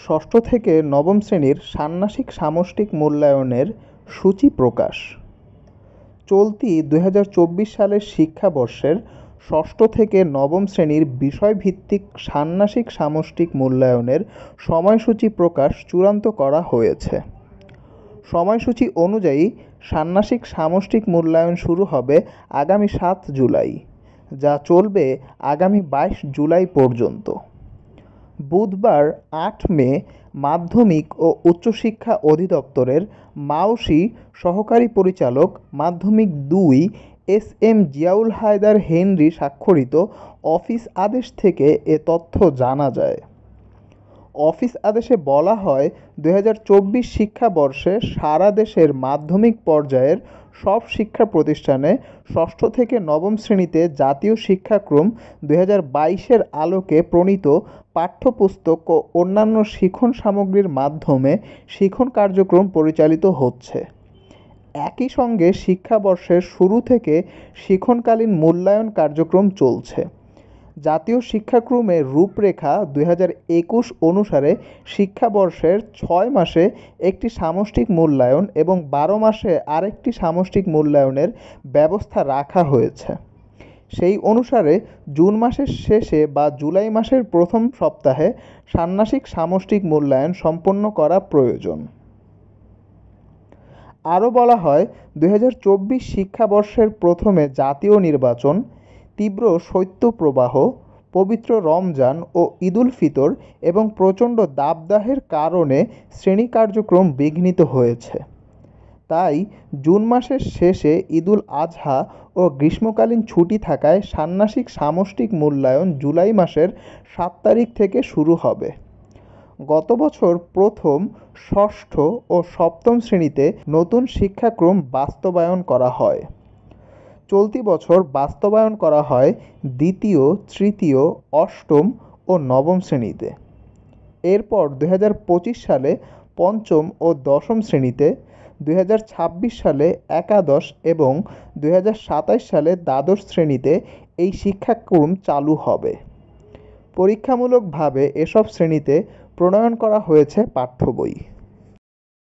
ষষ্ঠ থেকে নবম শ্রেণীর ষান্মাসিক সামষ্টিক মূল্যায়নের সূচি প্রকাশ। চলতি ২০২৪ সালের শিক্ষাবর্ষের ষষ্ঠ থেকে নবম শ্রেণীর বিষয়ভিত্তিক ষান্মাসিক সামষ্টিক মূল্যায়নের সময়সূচি প্রকাশ চূড়ান্ত করা হয়েছে। সময়সূচি অনুযায়ী ষান্মাসিক সামষ্টিক মূল্যায়ন শুরু হবে আগামী ৭ জুলাই, যা চলবে আগামী ২২ জুলাই পর্যন্ত। বুধবার ৮ মে মাধ্যমিক ও উচ্চশিক্ষা অধিদপ্তরের মাওসী সহকারী পরিচালক মাধ্যমিক ২ এস.এম. জিয়াউল হায়দার হেনরি স্বাক্ষরিত অফিস আদেশ থেকে এ তথ্য জানা যায়। অফিস আদেশে বলা হয়, ২০২৪ শিক্ষাবর্ষে সারা দেশের মাধ্যমিক পর্যায়ের সব শিক্ষা প্রতিষ্ঠানে ষষ্ঠ থেকে নবম শ্রেণীতে জাতীয় শিক্ষাক্রম ২০২২-এর আলোকে প্রণীত পাঠ্যপুস্তক ও অন্যান্য শিখন সামগ্রীর মাধ্যমে শিখন কার্যক্রম পরিচালিত হচ্ছে। একই সঙ্গে শিক্ষাবর্ষের শুরু থেকে শিখনকালীন মূল্যায়ন কার্যক্রম চলছে। জাতীয় শিক্ষাক্রমের রূপরেখা ২০২১ অনুসারে শিক্ষাবর্ষের ৬ মাসে একটি সামষ্টিক মূল্যায়ন এবং ১২ মাসে আরেকটি সামষ্টিক মূল্যায়নের ব্যবস্থা রাখা হয়েছে। সেই অনুসারে জুন মাসের শেষে বা জুলাই মাসের প্রথম সপ্তাহে ষান্মাসিক সামষ্টিক মূল্যায়ন সম্পন্ন করা প্রয়োজন। আরও বলা হয়, ২০২৪ শিক্ষাবর্ষের প্রথমে জাতীয় নির্বাচন, তীব্র শৈত্যপ্রবাহ, পবিত্র রমজান ও ঈদুল ফিতর এবং প্রচণ্ড দাবদাহের কারণে শ্রেণী কার্যক্রম বিঘ্নিত হয়েছে। তাই জুন মাসের শেষে ঈদুল আজহা ও গ্রীষ্মকালীন ছুটি থাকায় ষান্মাসিক সামষ্টিক মূল্যায়ন জুলাই মাসের ৭ তারিখ থেকে শুরু হবে। গত বছর প্রথম, ষষ্ঠ ও সপ্তম শ্রেণীতে নতুন শিক্ষাক্রম বাস্তবায়ন করা হয়। চলতি বছর বাস্তবায়ন করা হয় দ্বিতীয়, তৃতীয়, অষ্টম ও নবম শ্রেণীতে। এরপর ২০২৫ সালে পঞ্চম ও দশম শ্রেণীতে, ২০২৬ সালে একাদশ এবং ২০২৭ সালে দ্বাদশ শ্রেণীতে এই শিক্ষাক্রম চালু হবে। পরীক্ষামূলকভাবে এসব শ্রেণীতে প্রণয়ন করা হয়েছে পাঠ্যবই।